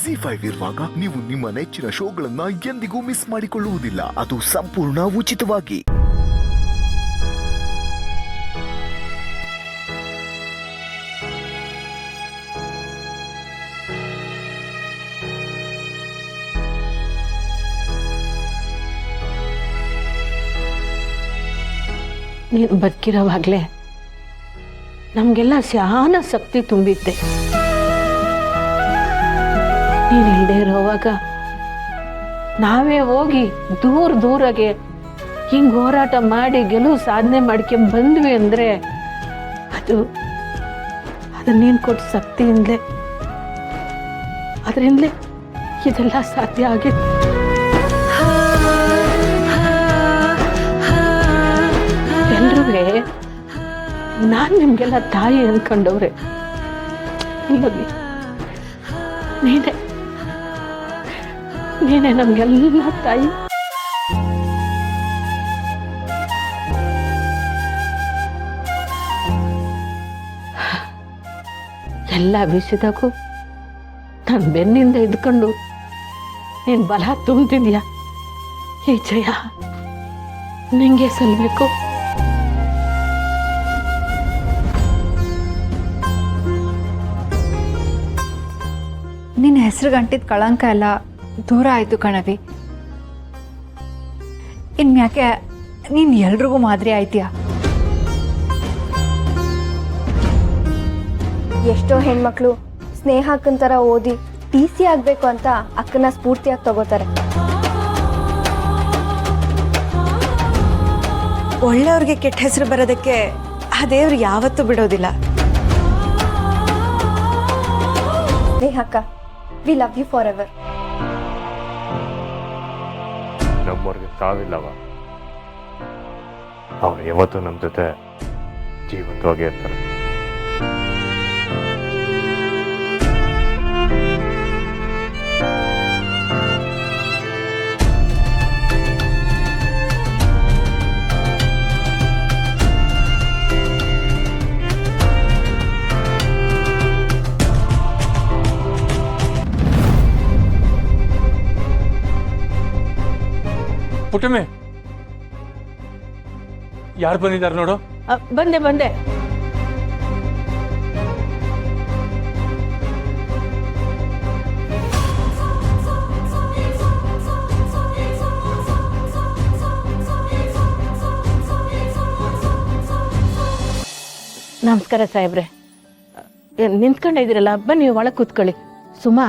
ಜಿ5 ಇರುವಾಗ ನೀವು ನಿಮ್ಮ ನೆಚ್ಚಿನ ಶೋಗಳನ್ನ ಎಂದಿಗೂ ಮಿಸ್ ಮಾಡಿಕೊಳ್ಳುವುದಿಲ್ಲ. ಅದು ಸಂಪೂರ್ಣ ಉಚಿತವಾಗಿ. ನೀನು ಬದುಕಿರೋವಾಗಲೇ ನಮಗೆಲ್ಲ ಶಾನ ಶಕ್ತಿ ತುಂಬಿದ್ದೆ. ನೀನು ಇಲ್ಲದೆ ಇರೋವಾಗ ನಾವೇ ಹೋಗಿ ದೂರಾಗೆ ಹಿಂಗೆ ಹೋರಾಟ ಮಾಡಿ ಗೆಲುವು ಸಾಧನೆ ಮಾಡ್ಕೊಂಡು ಬಂದ್ವಿ ಅಂದರೆ ಅದು ನೀನು ಕೊಟ್ಟ ಶಕ್ತಿಯಿಂದಲೇ, ಅದರಿಂದಲೇ ಇದೆಲ್ಲ ಸಾಧ್ಯ ಆಗಿತ್ತು. ಎಲ್ರೂ ನಾನು ನಿಮಗೆಲ್ಲ ತಾಯಿ ಅಂದ್ಕೊಂಡವ್ರೆ. ಇಲ್ಲವಿ ನೀನೇ ನಮಗೆಲ್ಲ ತಾಯಿ. ಎಲ್ಲ ವಿಷಯದಾಗೂ ನಾನು ಬೆನ್ನಿಂದ ಇದ್ಕೊಂಡು ನೀನು ಬಲ ತುಂಬ್ತಿದ್ಯಾ. ಈ ಜಯ ನಿಂಗೆ ಸಲ್ಬೇಕು. ನಿನ್ನ ಹೆಸರು ಗಂಟಿದ ಕಳಂಕ ಎಲ್ಲ ದೂರ ಆಯಿತು ಕಣವಿ. ಇನ್ಮ್ಯಾಕೆ ನೀನು ಎಲ್ರಿಗೂ ಮಾದರಿ ಆಯ್ತೀಯ. ಎಷ್ಟೋ ಹೆಣ್ಮಕ್ಳು ಸ್ನೇಹ ಅಕ್ಕನ ಥರ ಓದಿ ಟಿ.ಸಿ ಆಗಬೇಕು ಅಂತ ಅಕ್ಕನ ಸ್ಫೂರ್ತಿಯಾಗಿ ತಗೋತಾರೆ. ಒಳ್ಳೆಯವ್ರಿಗೆ ಕೆಟ್ಟ ಹೆಸರು ಬರೋದಕ್ಕೆ ಆ ದೇವ್ರು ಯಾವತ್ತೂ ಬಿಡೋದಿಲ್ಲ. ಸ್ನೇಹಕ್ಕ, we love you forever. ನಮ್ಮವ್ರಿಗೆ ಸಾವಿಲ್ಲವ, ಅವ್ರು ಯಾವತ್ತೂ ನಮ್ಮ ಜೊತೆ ಜೀವಂತವಾಗಿ ಇರ್ತಾರೆ. ಪುಟ್ಟಮ್ಮೆ, ಯಾರು ಬಂದಿದ್ದಾರೆ ನೋಡು. ಬಂದೆ. ನಮಸ್ಕಾರ ಸಾಹೇಬ್ರೆ. ನಿಂತ್ಕೊಂಡ ಇದ್ದೀರಲ್ಲ, ಬನ್ನಿ ಒಳಗೆ ಕೂತ್ಕೊಳ್ಳಿ. ಸುಮಾ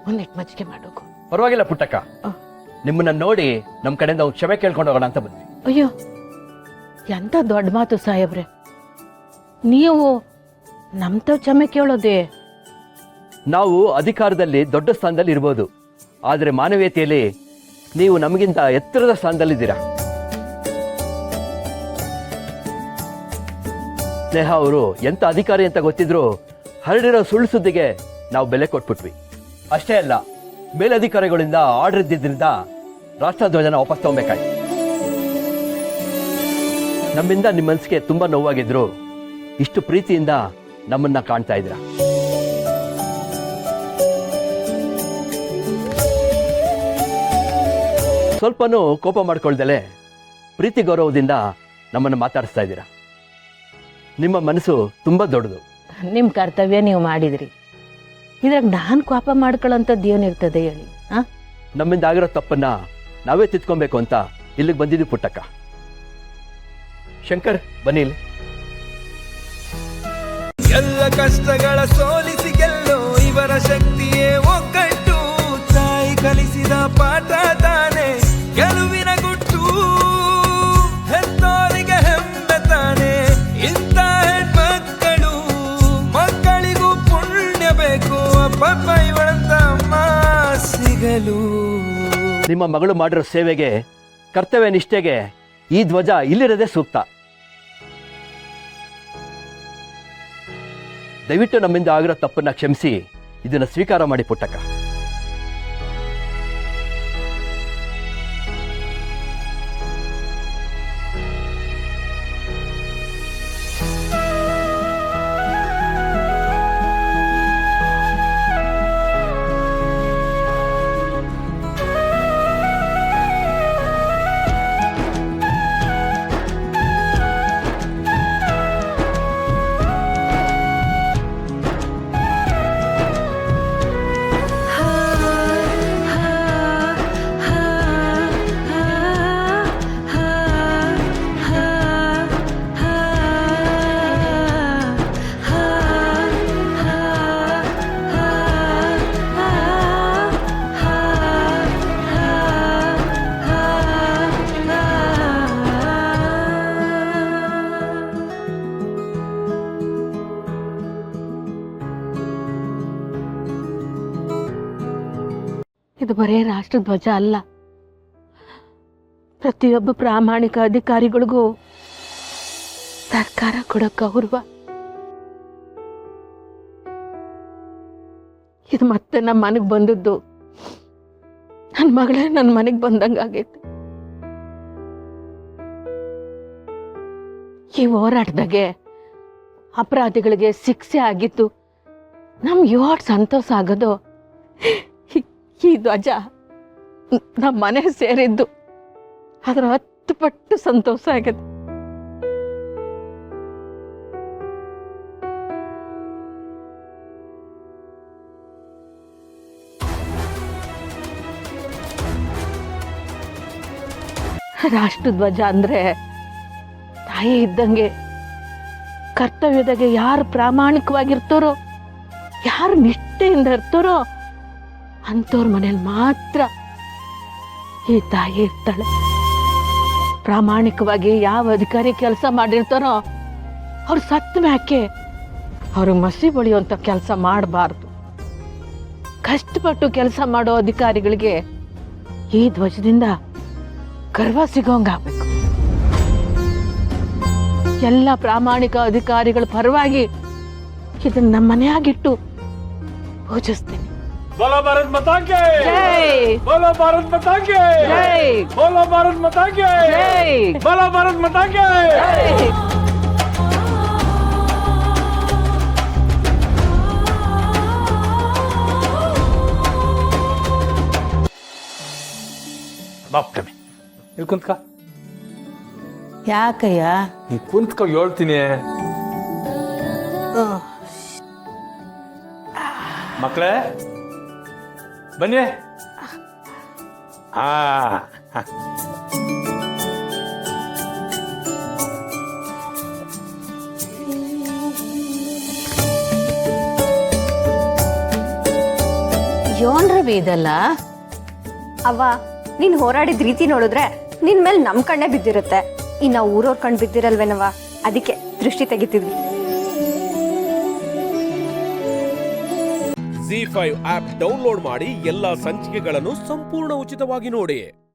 ಒಂದಿಟ್ಟು ಮಜ್ಜಿಗೆ ಮಾಡೋಕು. ಪರವಾಗಿಲ್ಲ ಪುಟ್ಟಕ್ಕ, ನಿಮ್ಮನ್ನ ನೋಡಿ ನಮ್ಮ ಕಡೆಯಿಂದ ಒಂದು ಕ್ಷಮೆ ಕೇಳ್ಕೊಂಡು ಹೋಗೋಣ ಅಂತ ಬಂದ್ವಿ. ಅಯ್ಯೋ, ಎಂತ ದೊಡ್ಡ ಮಾತು ಸಾಹೇಬ್ರೆ. ನೀವು ನಮ್ತ ಕ್ಷಮೆ ಕೇಳೋದೇ? ನಾವು ಅಧಿಕಾರದಲ್ಲಿ ದೊಡ್ಡ ಸ್ಥಾನದಲ್ಲಿ ಇರ್ಬೋದು, ಆದರೆ ಮಾನವೀಯತೆಯಲ್ಲಿ ನೀವು ನಮಗಿಂತ ಎತ್ತರದ ಸ್ಥಾನದಲ್ಲಿದ್ದೀರಾ. ಸ್ನೇಹ ಅವರು ಎಂತ ಅಧಿಕಾರಿ ಅಂತ ಗೊತ್ತಿದ್ರು ಹರಡಿರೋ ಸುಳ್ಳು ಸುದ್ದಿಗೆ ನಾವು ಬೆಲೆ ಕೊಟ್ಬಿಟ್ವಿ. ಅಷ್ಟೇ ಅಲ್ಲ, ಮೇಲಧಿಕಾರಿಗಳಿಂದ ಆರ್ಡರ್ ಇದ್ದಿದ್ದರಿಂದ ರಾಷ್ಟ್ರಧ್ವಜನ ವಾಪಸ್ ತಗೊಬೇಕಾಯ್ತು. ನಮ್ಮಿಂದ ನಿಮ್ಮ ಮನಸ್ಸಿಗೆ ತುಂಬಾ ನೋವಾಗಿದ್ರು ಇಷ್ಟು ಪ್ರೀತಿಯಿಂದ ನಮ್ಮನ್ನ ಕಾಣ್ತಾ ಇದ್ದೀರಾ. ಸ್ವಲ್ಪನೂ ಕೋಪ ಮಾಡ್ಕೊಳ್ದಲೆ ಪ್ರೀತಿ ಗೌರವದಿಂದ ನಮ್ಮನ್ನು ಮಾತಾಡಿಸ್ತಾ ಇದ್ದೀರಾ. ನಿಮ್ಮ ಮನಸ್ಸು ತುಂಬಾ ದೊಡ್ಡದು. ನಿಮ್ಮ ಕರ್ತವ್ಯ ನೀವು ಮಾಡಿದ್ರಿ. ಇದ್ರಾಗ ನಾನು ಕೋಪ ಮಾಡ್ಕೊಳ್ಳೋಂಥದ್ದು ಏನಿರ್ತದೆ ಹೇಳಿ? ನಮ್ಮಿಂದ ಆಗಿರೋ ತಪ್ಪನ್ನ ನಾವೇ ತಿದ್ಕೊಬೇಕು ಅಂತ ಇಲ್ಲಿಗೆ ಬಂದಿದ್ವಿ ಪುಟ್ಟಕ್ಕ. ಶಂಕರ್, ಬನ್ನಿ ಇಲ್ಲಿ. ಎಲ್ಲ ಕಷ್ಟಗಳ ಸೋಲಿಸಿ ಗೆಲ್ಲೋ ಇವರ ಶಕ್ತಿಯೇ ಒಗ್ಗಟ್ಟು. ತಾಯಿ ಕಲಿಸಿದ ಪಾಠ ತಾನೆ ಗೆಲುವಿನ ಗುಟ್ಟು. ಹೆತ್ತೋರಿಗೆ ಹೆಮ್ಮೆ ತಾನೆ ಇಂಥ ಹೆಣ್ಮಕ್ಕಳು. ಮಕ್ಕಳಿಗೂ ಪುಣ್ಯ ಬೇಕು ಅಪ್ಪ ಇವಳಂತ ಅಮ್ಮ ಸಿಗಲು. ನಿಮ್ಮ ಮಗಳು ಮಾಡಿರೋ ಸೇವೆಗೆ, ಕರ್ತವ್ಯ ನಿಷ್ಠೆಗೆ ಈ ಧ್ವಜ ಇಲ್ಲಿರೋದೇ ಸೂಕ್ತ. ದಯವಿಟ್ಟು ನಮ್ಮಿಂದ ಆಗಿರೋ ತಪ್ಪನ್ನ ಕ್ಷಮಿಸಿ ಇದನ್ನ ಸ್ವೀಕಾರ ಮಾಡಿ ಪುಟ್ಟಕ್ಕ. ಅದು ಬರೇ ರಾಷ್ಟ್ರಧ್ವಜ ಅಲ್ಲ, ಪ್ರತಿಯೊಬ್ಬ ಪ್ರಾಮಾಣಿಕ ಅಧಿಕಾರಿಗಳಿಗೂ ಸರ್ಕಾರ ಕೊಡೋ ಗೌರವ. ಇದು ಮತ್ತೆ ನಮ್ಮ ಮನೆಗೆ ಬಂದದ್ದು ನನ್ನ ಮಗಳೇ ನನ್ನ ಮನೆಗೆ ಬಂದಂಗಾಗೈತೆ. ಈ ಹೋರಾಟದಾಗೆ ಅಪರಾಧಿಗಳಿಗೆ ಶಿಕ್ಷೆ ಆಗಿತ್ತು ನಮ್ಗೆ ಎಷ್ಟು ಸಂತೋಷ ಆಗೋದು. ಈ ಧ್ವಜ ನಮ್ಮ ಮನೆ ಸೇರಿದ್ದು ಅದರ 10 ಪಟ್ಟು ಸಂತೋಷ ಆಗಿದೆ. ರಾಷ್ಟ್ರಧ್ವಜ ಅಂದ್ರೆ ತಾಯಿ ಇದ್ದಂಗೆ. ಕರ್ತವ್ಯದಾಗೆ ಯಾರು ಪ್ರಾಮಾಣಿಕವಾಗಿರ್ತಾರೋ, ಯಾರು ನಿಷ್ಠೆಯಿಂದ ಇರ್ತಾರೋ ಅಂಥವ್ರ ಮನೇಲಿ ಮಾತ್ರ ಈ ತಾಯಿ ಇರ್ತಾಳೆ. ಪ್ರಾಮಾಣಿಕವಾಗಿ ಯಾವ ಅಧಿಕಾರಿ ಕೆಲಸ ಮಾಡಿರ್ತಾರೋ ಅವ್ರು ಸತ್ತ ಮ್ಯಾಕೆ ಅವ್ರಿಗೆ ಮಸಿ ಬಳಿಯುವಂಥ ಕೆಲಸ ಮಾಡಬಾರ್ದು. ಕಷ್ಟಪಟ್ಟು ಕೆಲಸ ಮಾಡೋ ಅಧಿಕಾರಿಗಳಿಗೆ ಈ ಧ್ವಜದಿಂದ ಗರ್ವ ಸಿಗೋಂಗಾಗಬೇಕು. ಎಲ್ಲ ಪ್ರಾಮಾಣಿಕ ಅಧಿಕಾರಿಗಳ ಪರವಾಗಿ ಇದನ್ನ ನಮ್ಮ ಮನೆಯಾಗಿಟ್ಟು ಪೂಜಿಸ್ತೀನಿ. बोलो भारत माता की ಜೈ, बोलो भारत माता की ಜೈ, बोलो भारत माता की ಜೈ, बोलो भारत माता की ಜೈ. ಬಾಪ್ಟಮಿ ಇಲ್ಲಿ ಕುಂತ್ಕ, ಯಾಕಯ್ಯ? ನೀ ಕುಂತ್ಕ ಹೇಳ್ತೀನಿ. ಮಕ್ಕಳೇ ಬನ್ನಿ. ಯೋನ್ ರವಿ ಇದಲ್ಲ? ಅವ್ವ, ನೀನ್ ಹೋರಾಡಿದ ರೀತಿ ನೋಡಿದ್ರೆ ನಿನ್ ಮೇಲೆ ನಮ್ ಕಣ್ಣೇ ಬಿದ್ದಿರುತ್ತೆ. ಇನ್ನ ಊರವ್ರ ಕಣ್ ಬಿದ್ದಿರಲ್ವೇನವ, ಅದಕ್ಕೆ ದೃಷ್ಟಿ ತೆಗಿತಿದ್ವಿ. Z5 ಆಪ್ ಡೌನ್ಲೋಡ್ ಮಾಡಿ ಎಲ್ಲಾ ಸಂಚಿಕೆಗಳನ್ನು ಸಂಪೂರ್ಣ ಉಚಿತವಾಗಿ ನೋಡಿ.